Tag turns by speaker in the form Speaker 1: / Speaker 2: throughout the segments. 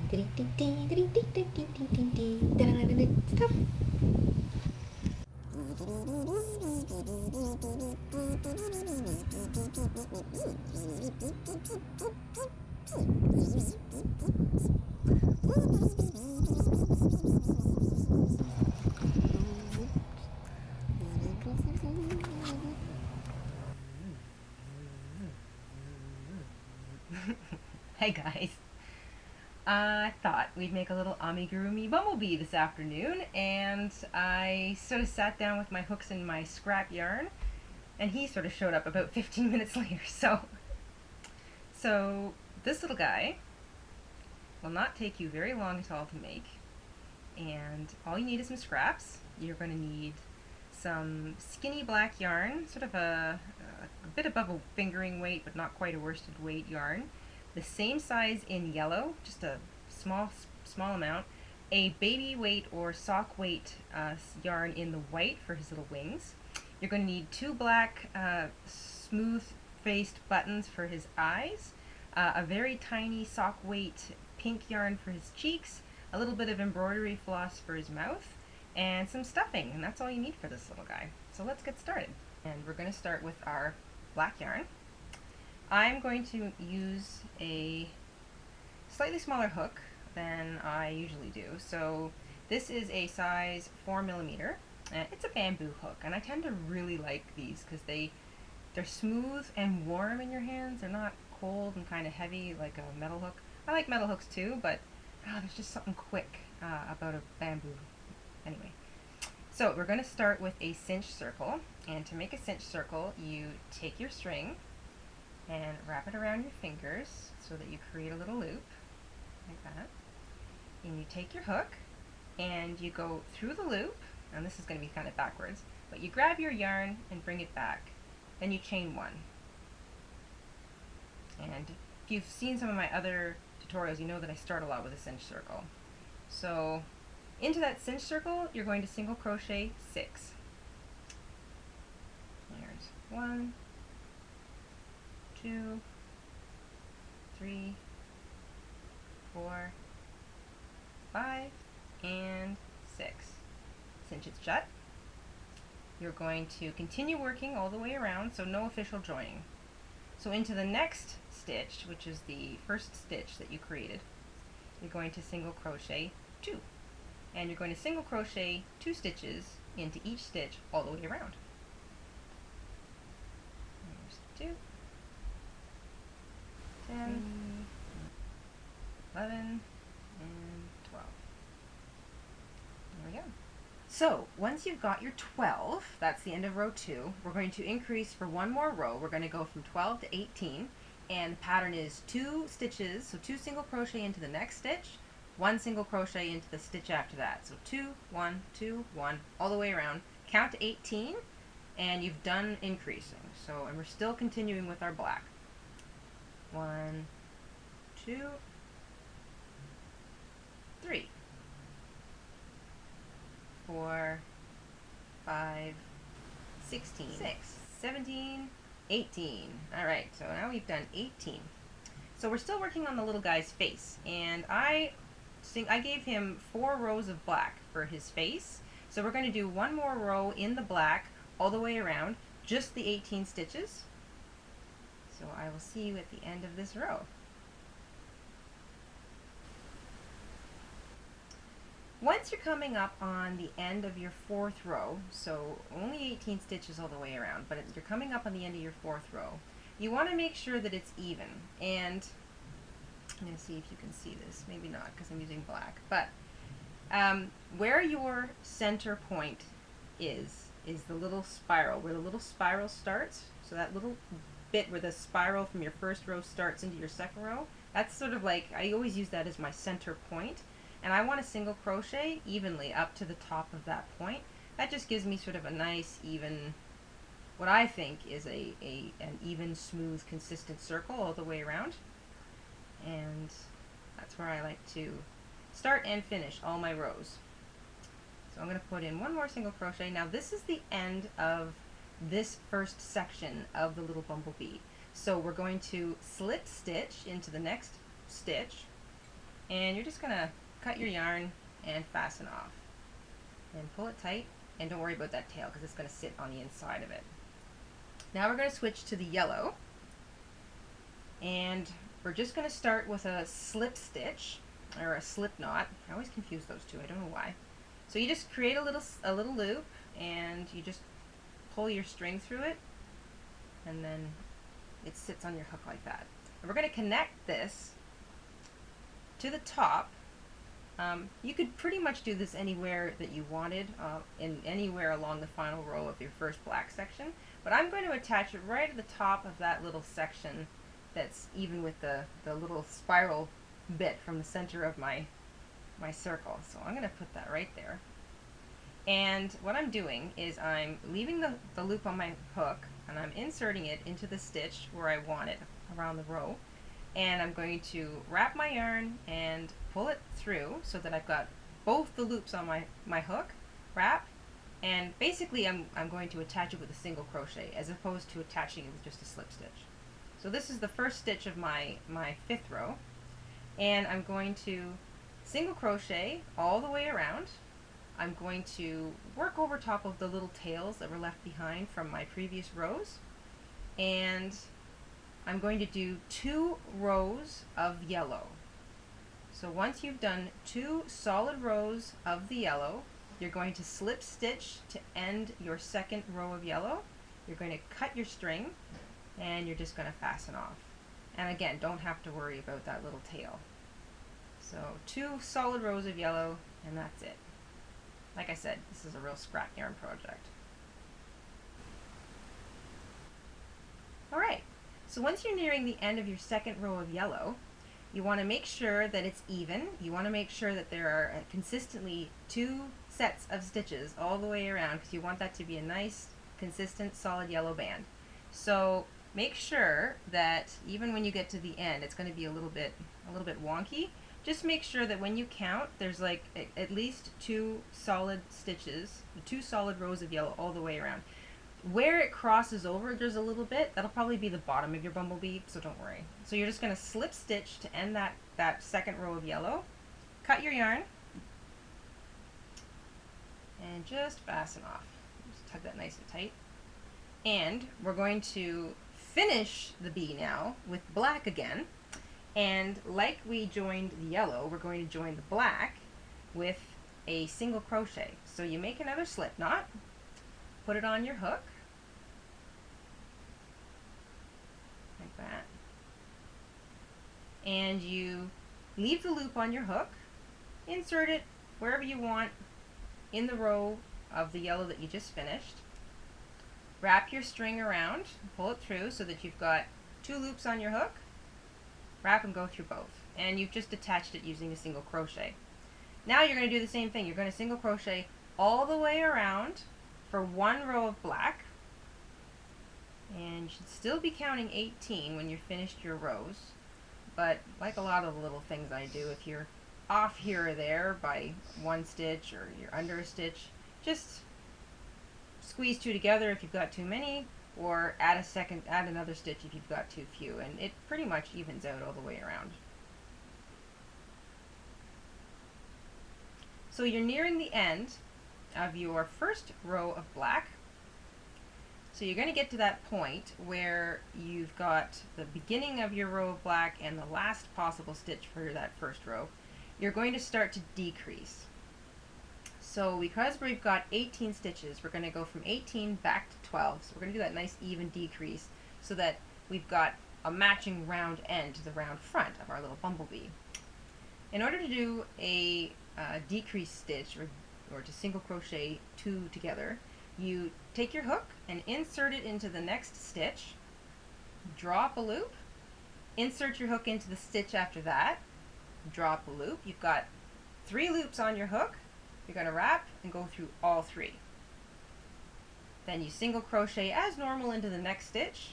Speaker 1: Stop.
Speaker 2: Hey guys, I thought we'd make a little amigurumi bumblebee this afternoon, and I sort of sat down with my hooks and my scrap yarn, and he sort of showed up about 15 minutes later. So this little guy will not take you very long at all to make, and all you need is some scraps. You're going to need some skinny black yarn, sort of a bit above a fingering weight, but not quite a worsted weight yarn. The same size in yellow, just a small amount. A baby weight or sock weight yarn in the white for his little wings. You're going to need 2 black smooth-faced buttons for his eyes, a very tiny sock weight pink yarn for his cheeks, a little bit of embroidery floss for his mouth, and some stuffing, and that's all you need for this little guy. So let's get started. And we're going to start with our black yarn. I'm going to use a slightly smaller hook than I usually do. So this is a size 4mm. It's a bamboo hook, and I tend to really like these because they're smooth and warm in your hands. They're not cold and kind of heavy like a metal hook. I like metal hooks too, but there's just something quick about a bamboo. Anyway, so we're going to start with a cinch circle, and to make a cinch circle, you take your string and wrap it around your fingers so that you create a little loop, like that. And you take your hook and you go through the loop, and this is going to be kind of backwards, but you grab your yarn and bring it back. Then you chain 1. And if you've seen some of my other tutorials, you know that I start a lot with a cinch circle. So into that cinch circle, you're going to single crochet 6. There's 1, 2, 3, 4, 5, and 6. Cinch it shut. You're going to continue working all the way around, so no official joining. So into the next stitch, which is the first stitch that you created, you're going to single crochet 2. And you're going to single crochet 2 stitches into each stitch all the way around. There's 2, 10, 11, and 12. There we go. So once you've got your 12, that's the end of row 2, we're going to increase for one more row. We're going to go from 12 to 18, and the pattern is 2 stitches, so 2 single crochet into the next stitch, 1 single crochet into the stitch after that. So 2, 1, 2, 1, all the way around. Count to 18, and you've done increasing. So, and we're still continuing with our black. 1, 2, 3, 4, 5, 16, 6, 17, 18. Alright, so now we've done 18. So we're still working on the little guy's face, and I gave him 4 rows of black for his face. So we're going to do one more row in the black all the way around, just the 18 stitches. So I will see you at the end of this row. Once you're coming up on the end of your 4th row, so only 18 stitches all the way around, but you're coming up on the end of your 4th row, you want to make sure that it's even. And I'm going to see if you can see this. Maybe not because I'm using black. But where your center point is the little spiral, where the little spiral starts. So that little bit where the spiral from your first row starts into your second row, that's sort of like, I always use that as my center point. And I want to single crochet evenly up to the top of that point. That just gives me sort of a nice, even, what I think is an even, smooth, consistent circle all the way around. And that's where I like to start and finish all my rows. So I'm going to put in one more single crochet. Now this is the end of this first section of the little bumblebee. So we're going to slip stitch into the next stitch, And you're just gonna cut your yarn and fasten off. And pull it tight, and don't worry about that tail because it's gonna sit on the inside of it. Now we're gonna switch to the yellow, and we're just gonna start with a slip stitch, or a slip knot. I always confuse those two, I don't know why. So you just create a little loop, and you just pull your string through it, and then it sits on your hook like that. And we're going to connect this to the top. You could pretty much do this anywhere that you wanted, in anywhere along the final row of your first black section, but I'm going to attach it right at the top of that little section that's even with the little spiral bit from the center of my circle. So I'm going to put that right there. And what I'm doing is I'm leaving the loop on my hook, and I'm inserting it into the stitch where I want it around the row. And I'm going to wrap my yarn and pull it through so that I've got both the loops on my hook, wrap, and basically I'm going to attach it with a single crochet as opposed to attaching it with just a slip stitch. So this is the first stitch of my fifth row, and I'm going to single crochet all the way around. I'm going to work over top of the little tails that were left behind from my previous rows, and I'm going to do 2 rows of yellow. So once you've done 2 solid rows of the yellow, you're going to slip stitch to end your second row of yellow. You're going to cut your string, and you're just going to fasten off. And again, don't have to worry about that little tail. So 2 solid rows of yellow, and that's it. Like I said, this is a real scrap yarn project. Alright, so once you're nearing the end of your second row of yellow, you want to make sure that it's even. You want to make sure that there are consistently 2 sets of stitches all the way around, because you want that to be a nice, consistent, solid yellow band. So make sure that even when you get to the end, it's going to be a little bit wonky. Just make sure that when you count, there's like at least 2 solid stitches, 2 solid rows of yellow all the way around. Where it crosses over just a little bit, that'll probably be the bottom of your bumblebee, so don't worry. So you're just going to slip stitch to end that second row of yellow, cut your yarn, and just fasten off. Just tug that nice and tight. And we're going to finish the bee now with black again. And like we joined the yellow, we're going to join the black with a single crochet. So you make another slip knot, put it on your hook, like that, and you leave the loop on your hook, insert it wherever you want in the row of the yellow that you just finished, wrap your string around, pull it through so that you've got 2 loops on your hook, wrap and go through both, and you've just attached it using a single crochet. Now you're going to do the same thing. You're going to single crochet all the way around for 1 row of black, and you should still be counting 18 when you're finished your rows, but like a lot of the little things I do, if you're off here or there by 1 stitch or you're under a stitch, just squeeze 2 together if you've got too many, or add another stitch if you've got too few, and it pretty much evens out all the way around. So you're nearing the end of your first row of black. So you're going to get to that point where you've got the beginning of your row of black and the last possible stitch for that first row. You're going to start to decrease. So because we've got 18 stitches, we're going to go from 18 back to 12. So we're going to do that nice even decrease so that we've got a matching round end to the round front of our little bumblebee. In order to do a decrease stitch, or to single crochet 2 together, you take your hook and insert it into the next stitch, drop a loop, insert your hook into the stitch after that, drop a loop. You've got 3 loops on your hook. You're going to wrap and go through all 3. Then you single crochet as normal into the next stitch,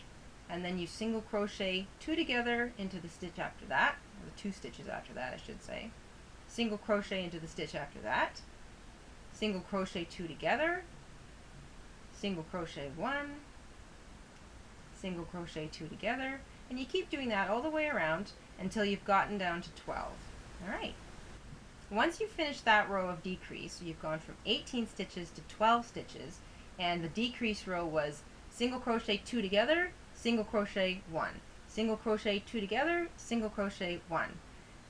Speaker 2: and then you single crochet 2 together into the stitch after that, or the 2 stitches after that I should say. Single crochet into the stitch after that, single crochet 2 together, single crochet 1, single crochet 2 together, and you keep doing that all the way around until you've gotten down to 12. Alright, Once you finish that row of decrease, so you've gone from 18 stitches to 12 stitches, and the decrease row was single crochet 2 together, single crochet 1, single crochet 2 together, single crochet 1.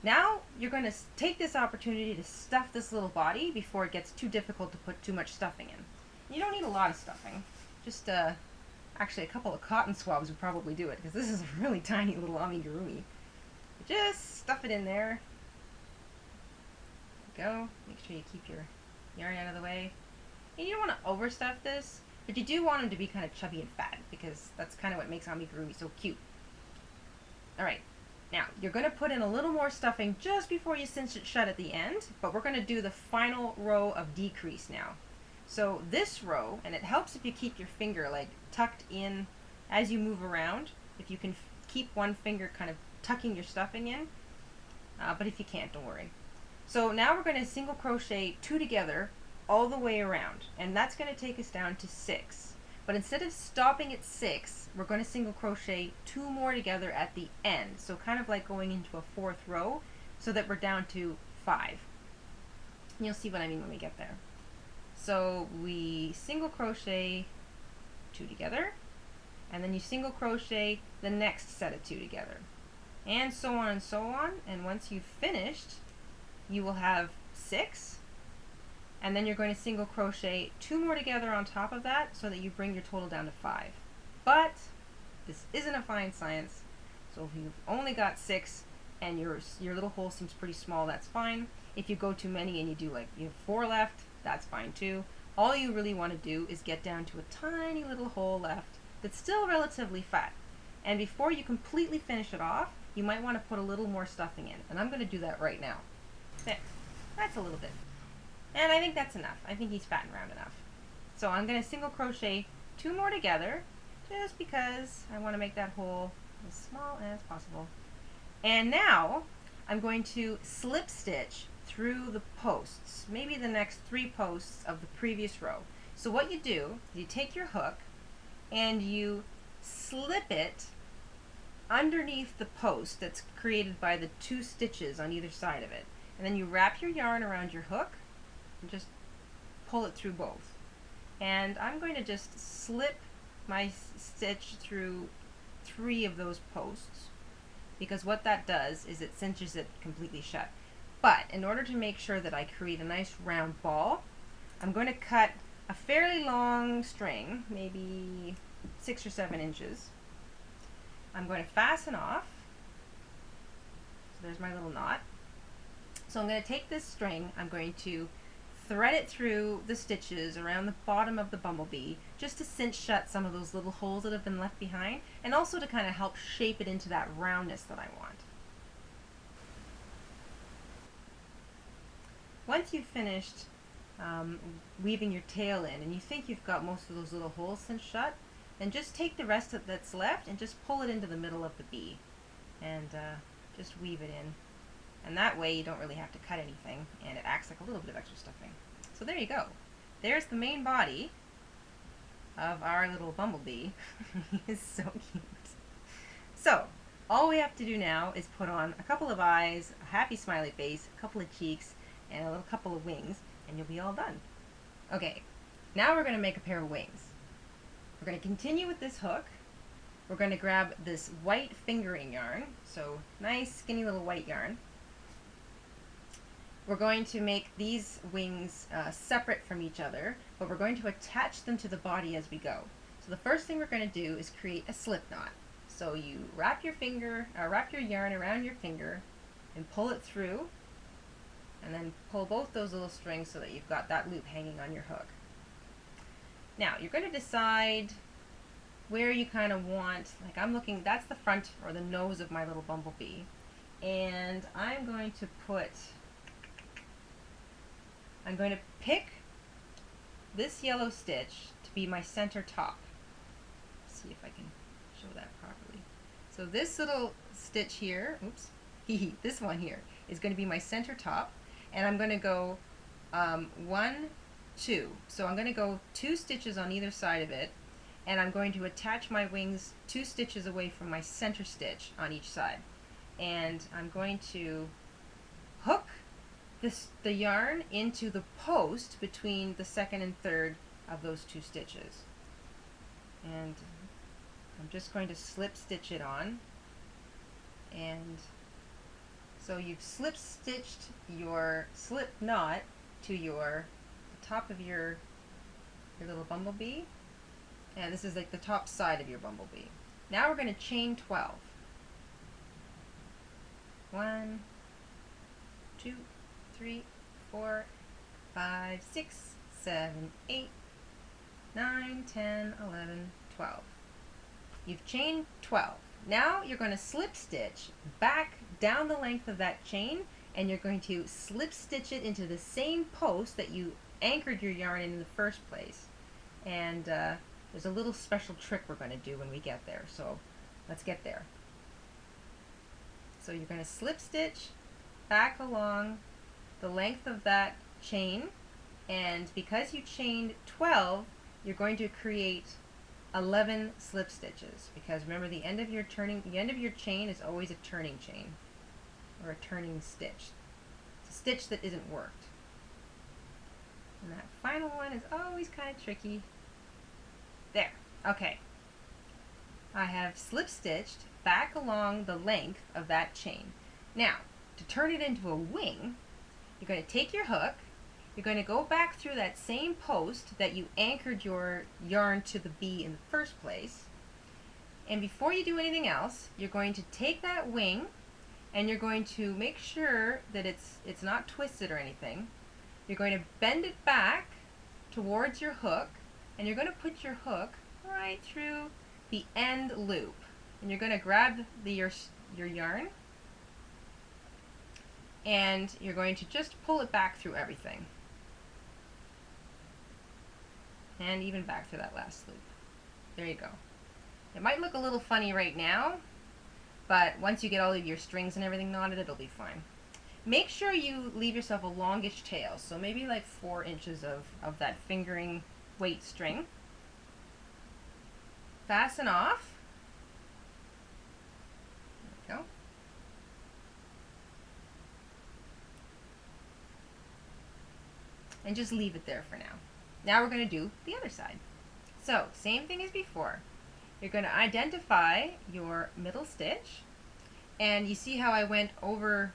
Speaker 2: Now you're going to take this opportunity to stuff this little body before it gets too difficult to put too much stuffing in. You don't need a lot of stuffing, just actually a couple of cotton swabs would probably do it, because this is a really tiny little amigurumi. Just stuff it in there. Go. Make sure you keep your yarn out of the way. And you don't want to overstuff this, but you do want them to be kind of chubby and fat, because that's kind of what makes amigurumi so cute. Alright, now you're going to put in a little more stuffing just before you cinch it shut at the end, but we're going to do the final row of decrease now. So this row, and it helps if you keep your finger like tucked in as you move around, if you can keep one finger kind of tucking your stuffing in, but if you can't, don't worry. So now we're going to single crochet 2 together all the way around, and that's going to take us down to 6. But instead of stopping at 6, we're going to single crochet 2 more together at the end, so kind of like going into a 4th row, so that we're down to 5. And you'll see what I mean when we get there. So we single crochet 2 together, and then you single crochet the next set of 2 together, and so on and so on. And once you've finished, you will have 6, and then you're going to single crochet 2 more together on top of that, so that you bring your total down to 5. But this isn't a fine science, so if you've only got 6 and your little hole seems pretty small, that's fine. If you go too many and you do like you have 4 left, that's fine too. All you really want to do is get down to a tiny little hole left that's still relatively fat. And before you completely finish it off, you might want to put a little more stuffing in, and I'm going to do that right now. There, that's a little bit. And I think that's enough. I think he's fat and round enough. So I'm going to single crochet 2 more together, just because I want to make that hole as small as possible. And now I'm going to slip stitch through the posts, maybe the next 3 posts of the previous row. So what you do is you take your hook and you slip it underneath the post that's created by the 2 stitches on either side of it. And then you wrap your yarn around your hook and just pull it through both. And I'm going to just slip my stitch through 3 of those posts, because what that does is it cinches it completely shut. But in order to make sure that I create a nice round ball, I'm going to cut a fairly long string, maybe 6 or 7 inches. I'm going to fasten off. So there's my little knot. So I'm going to take this string, I'm going to thread it through the stitches around the bottom of the bumblebee, just to cinch shut some of those little holes that have been left behind, and also to kind of help shape it into that roundness that I want. Once you've finished weaving your tail in, and you think you've got most of those little holes cinched shut, then just take the rest that's left and just pull it into the middle of the bee, and just weave it in. And that way you don't really have to cut anything, and it acts like a little bit of extra stuffing. So there you go. There's the main body of our little bumblebee. He is so cute. So all we have to do now is put on a couple of eyes, a happy smiley face, a couple of cheeks, and a little couple of wings, and you'll be all done. Okay, now we're going to make a pair of wings. We're going to continue with this hook. We're going to grab this white fingering yarn, so nice skinny little white yarn. We're going to make these wings separate from each other, but we're going to attach them to the body as we go. So the first thing we're going to do is create a slip knot. So you wrap your yarn around your finger and pull it through, and then pull both those little strings so that you've got that loop hanging on your hook. Now you're going to decide where you kind of want, like I'm looking, that's the front or the nose of my little bumblebee, and I'm going to pick this yellow stitch to be my center top. Let's see if I can show that properly. So this little stitch here, oops, this one here is going to be my center top, and I'm going to go 1, 2. So I'm going to go 2 stitches on either side of it, and I'm going to attach my wings 2 stitches away from my center stitch on each side. And I'm going to hook the yarn into the post between the second and third of those 2 stitches. And I'm just going to slip stitch it on. And so you've slip stitched your slip knot to the top of your little bumblebee. And this is like the top side of your bumblebee. Now we're going to chain 12. 1, 2, 3, 4, 5, 6, 7, 8, 9, 10, 11, 12. You've chained 12. Now you're going to slip stitch back down the length of that chain, and you're going to slip stitch it into the same post that you anchored your yarn in the first place. And there's a little special trick we're going to do when we get there, so let's get there. So you're going to slip stitch back along the length of that chain, and because you chained 12, you're going to create 11 slip stitches, because remember, the end of your chain is always a turning chain, or a turning stitch. It's a stitch that isn't worked. And that final one is always kind of tricky. There. Okay. I have slip stitched back along the length of that chain. Now, to turn it into a wing, you're going to take your hook, you're going to go back through that same post that you anchored your yarn to the bee in the first place, and before you do anything else, you're going to take that wing and you're going to make sure that it's not twisted or anything. You're going to bend it back towards your hook, and you're going to put your hook right through the end loop, and you're going to grab your yarn, and you're going to just pull it back through everything, and even back through that last loop. There you go. It might look a little funny right now, but once you get all of your strings and everything knotted, it'll be fine. Make sure you leave yourself a longish tail, so maybe like 4 inches of that fingering weight string. Fasten off. There we go. And just leave it there for now. Now we're going to do the other side. So, same thing as before. You're going to identify your middle stitch, and you see how I went over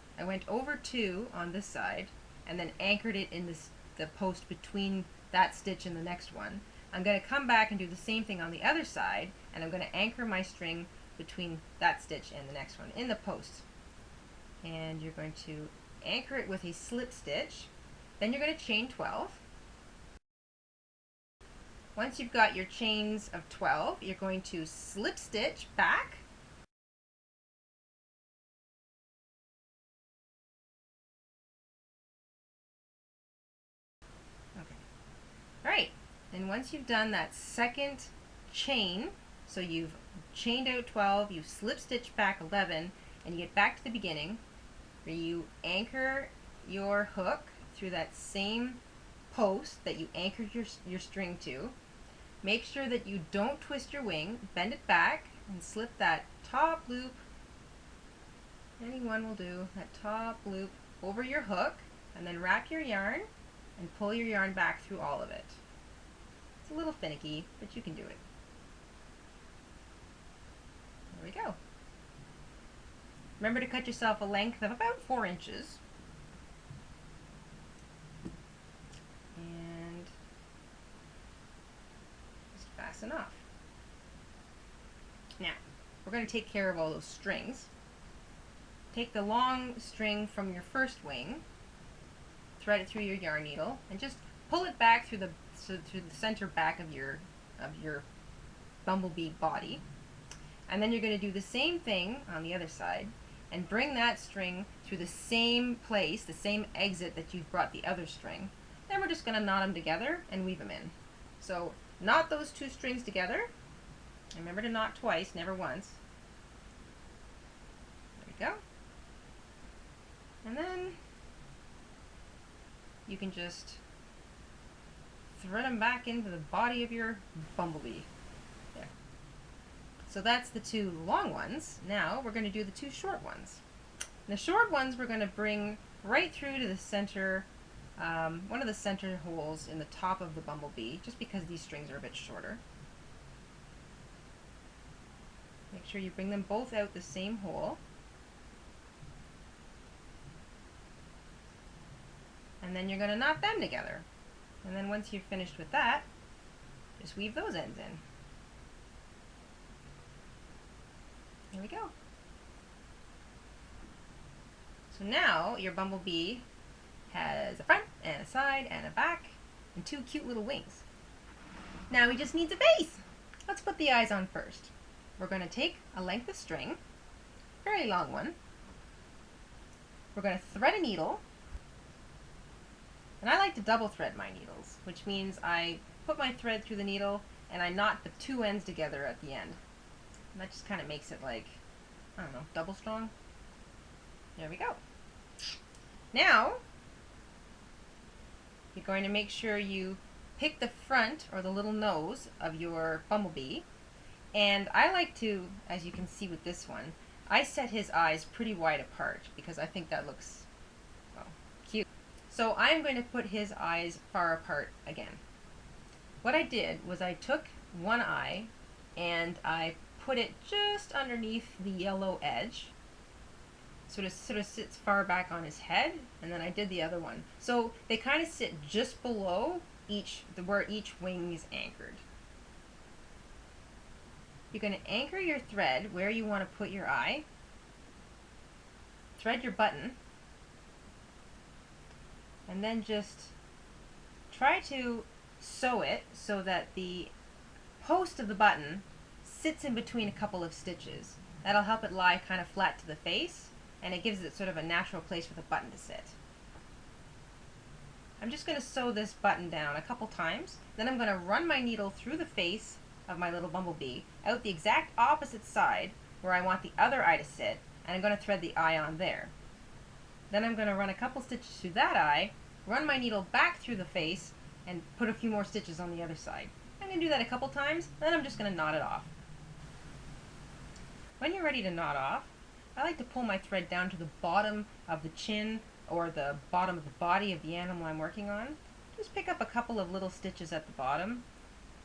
Speaker 2: 2 on this side, and then anchored it in the post between that stitch and the next one. I'm going to come back and do the same thing on the other side, and I'm going to anchor my string between that stitch and the next one in the post. And you're going to anchor it with a slip stitch. Then you're going to chain 12. Once you've got your chains of 12, you're going to slip stitch back. Okay. All right. And once you've done that second chain, so you've chained out 12, you've slip stitched back 11, and you get back to the beginning, where you anchor your hook through that same post that you anchored your string to. Make sure that you don't twist your wing, bend it back, and slip that top loop, any one will do, that top loop over your hook, and then wrap your yarn and pull your yarn back through all of it. It's a little finicky, but you can do it. There we go. Remember to cut yourself a length of about 4 inches. And just fasten off. Now, we're going to take care of all those strings. Take the long string from your first wing, thread it through your yarn needle, and just pull it back through the center back of your bumblebee body. And then you're going to do the same thing on the other side and bring that string through the same place, the same exit that you've brought the other string. Then we're just going to knot them together and weave them in. So knot those 2 strings together. And remember to knot twice, never once. There we go. And then you can just thread them back into the body of your bumblebee. There. So that's the 2 long ones. Now we're going to do the 2 short ones. The short ones we're going to bring right through to the center, one of the center holes in the top of the bumblebee, just because these strings are a bit shorter. Make sure you bring them both out the same hole. And then you're going to knot them together. And then once you're finished with that, just weave those ends in. There we go. So now your bumblebee has a front and a side and a back and two cute little wings. Now he just needs a face. Let's put the eyes on first. We're going to take a length of string, very long one. We're going to thread a needle. And I like to double thread my needles, which means I put my thread through the needle and I knot the two ends together at the end. And that just kind of makes it like, I don't know, double strong. There we go. Now, you're going to make sure you pick the front or the little nose of your bumblebee. And I like to, as you can see with this one, I set his eyes pretty wide apart because I think that looks, well, cute. So I'm going to put his eyes far apart again. What I did was I took one eye and I put it just underneath the yellow edge. Sort of sits far back on his head, and then I did the other one. So they kind of sit just below where each wing is anchored. You're going to anchor your thread where you want to put your eye. Thread your button. And then just try to sew it so that the post of the button sits in between a couple of stitches. That'll help it lie kind of flat to the face, and it gives it sort of a natural place for the button to sit. I'm just going to sew this button down a couple times, then I'm going to run my needle through the face of my little bumblebee, out the exact opposite side where I want the other eye to sit, and I'm going to thread the eye on there. Then I'm going to run a couple stitches through that eye, run my needle back through the face, and put a few more stitches on the other side. I'm going to do that a couple times, then I'm just going to knot it off. When you're ready to knot off, I like to pull my thread down to the bottom of the chin or the bottom of the body of the animal I'm working on. Just pick up a couple of little stitches at the bottom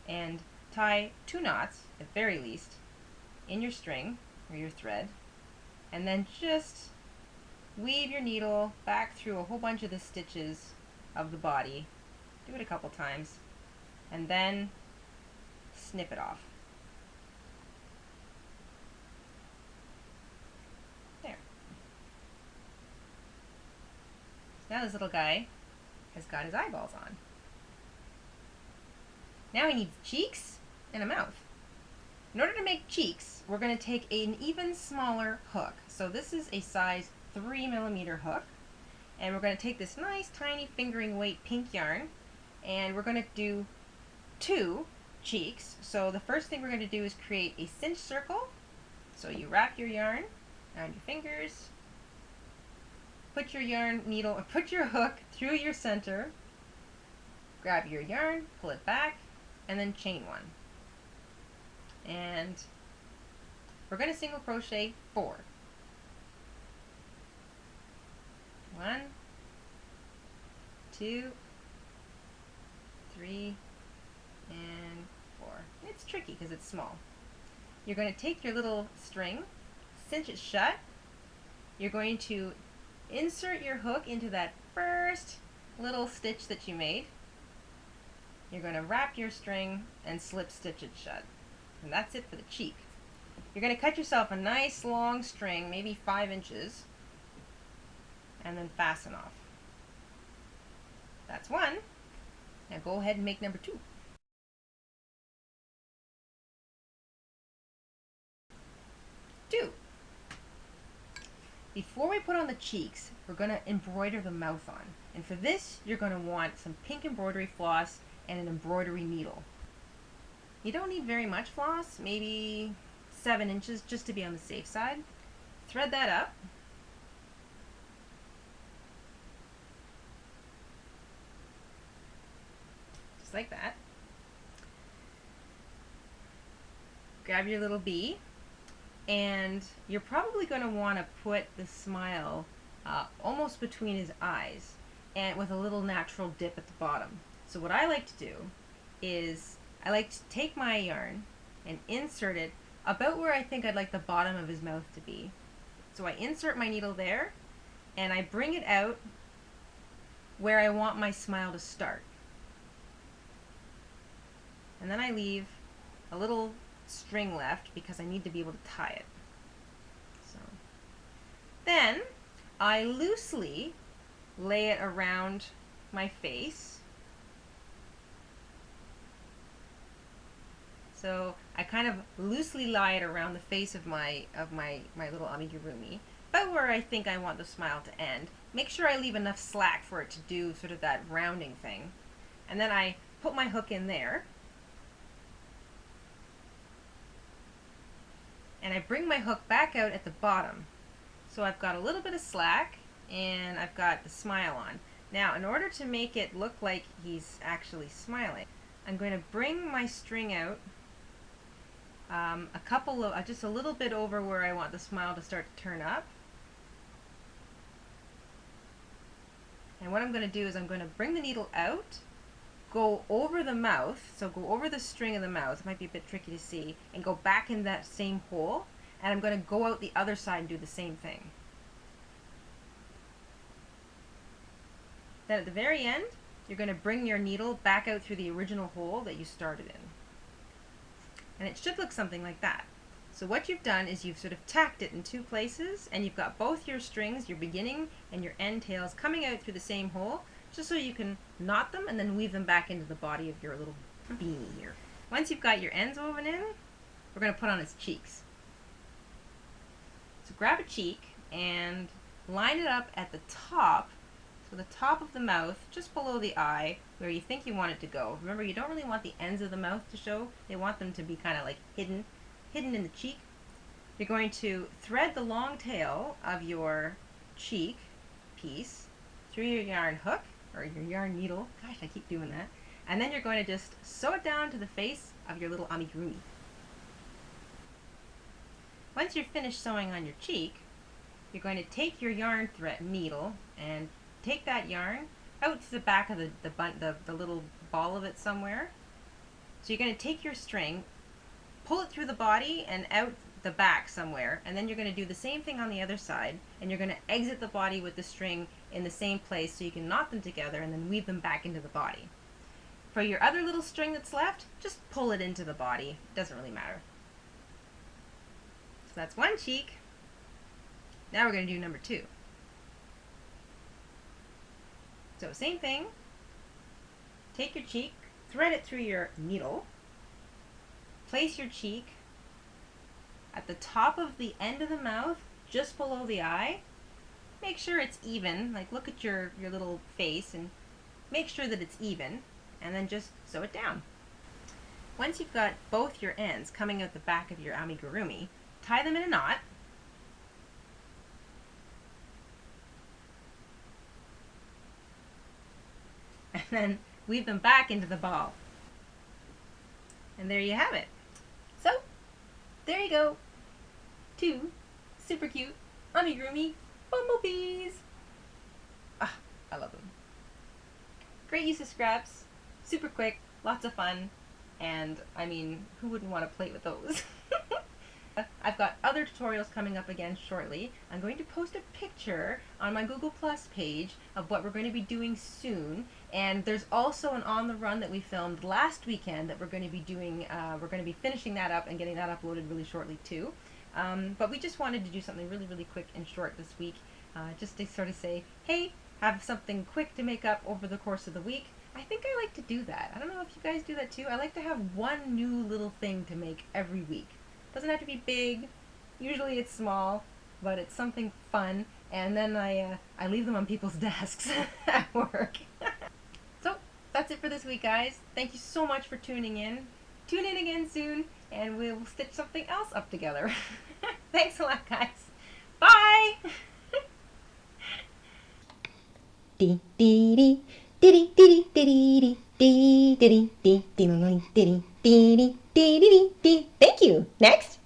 Speaker 2: and tie 2 knots, at very least, in your string or your thread, and then just weave your needle back through a whole bunch of the stitches of the body. Do it a couple times, and then snip it off. There. So now this little guy has got his eyeballs on. Now he needs cheeks and a mouth. In order to make cheeks, we're going to take an even smaller hook. So this is a size 3mm hook, and we're going to take this nice tiny fingering weight pink yarn, and we're going to do 2 cheeks. So the first thing we're going to do is create a cinch circle. So you wrap your yarn around your fingers, put your yarn needle, or put your hook through your center, grab your yarn, pull it back, and then chain 1. And we're going to single crochet 4. 1, 2, 3, and 4. It's tricky because it's small. You're going to take your little string, cinch it shut. You're going to insert your hook into that first little stitch that you made. You're going to wrap your string and slip stitch it shut. And that's it for the cheek. You're going to cut yourself a nice long string, maybe 5 inches, and then fasten off. That's 1. Now go ahead and make number 2. 2. Before we put on the cheeks, we're going to embroider the mouth on. And for this, you're going to want some pink embroidery floss and an embroidery needle. You don't need very much floss, maybe 7 inches just to be on the safe side. Thread that up. Just like that. Grab your little bee, and you're probably going to want to put the smile almost between his eyes, and with a little natural dip at the bottom. So what I like to do is I like to take my yarn and insert it about where I think I'd like the bottom of his mouth to be. So I insert my needle there, and I bring it out where I want my smile to start. And then I leave a little string left because I need to be able to tie it. So then I loosely lay it around my face. So I kind of loosely lie it around the face of my little amigurumi, about where I think I want the smile to end. Make sure I leave enough slack for it to do sort of that rounding thing. And then I put my hook in there. And I bring my hook back out at the bottom. So I've got a little bit of slack and I've got the smile on. Now, in order to make it look like he's actually smiling, I'm going to bring my string out just a little bit over where I want the smile to start to turn up. And what I'm going to do is I'm going to bring the needle out, go over the mouth, so go over the string of the mouth, it might be a bit tricky to see, and go back in that same hole, and I'm going to go out the other side and do the same thing. Then at the very end, you're going to bring your needle back out through the original hole that you started in. And it should look something like that. So what you've done is you've sort of tacked it in two places, and you've got both your strings, your beginning and your end tails, coming out through the same hole, just so you can knot them and then weave them back into the body of your little beanie here. Once you've got your ends woven in, we're going to put on his cheeks. So grab a cheek and line it up at the top, so the top of the mouth, just below the eye, where you think you want it to go. Remember, you don't really want the ends of the mouth to show. They want them to be kind of like hidden in the cheek. You're going to thread the long tail of your cheek piece through your yarn hook, or your yarn needle. Gosh, I keep doing that. And then you're going to just sew it down to the face of your little amigurumi. Once you're finished sewing on your cheek, you're going to take your yarn thread needle and take that yarn out to the back of the little ball of it somewhere. So you're going to take your string, pull it through the body and out the back somewhere, and then you're going to do the same thing on the other side, and you're going to exit the body with the string in the same place so you can knot them together and then weave them back into the body. For your other little string that's left, just pull it into the body. It doesn't really matter. So that's one cheek. Now we're going to do number two. So same thing. Take your cheek, thread it through your needle, place your cheek at the top of the end of the mouth, just below the eye. Make sure it's even, like look at your little face and make sure that it's even, and then just sew it down. Once you've got both your ends coming out the back of your amigurumi, tie them in a knot. And then weave them back into the ball. And there you have it. So, there you go. Two super cute amigurumi bumblebees. Ah, I love them. Great use of scraps, super quick, lots of fun, and I mean, who wouldn't want to play with those? I've got other tutorials coming up again shortly. I'm going to post a picture on my Google Plus page of what we're going to be doing soon, and there's also an On the Run that we filmed last weekend that we're going to be doing. We're going to be finishing that up and getting that uploaded really shortly too. But we just wanted to do something really, really quick and short this week, just to sort of say, hey, have something quick to make up over the course of the week. I think I like to do that. I don't know if you guys do that too. I like to have one new little thing to make every week. Doesn't have to be big. Usually it's small, but it's something fun. And then I leave them on people's desks at work. So that's it for this week, guys. Thank you so much for tuning in. Tune in again soon, and we'll stitch something else up together. Thanks a lot, guys. Bye. Thank you. Next.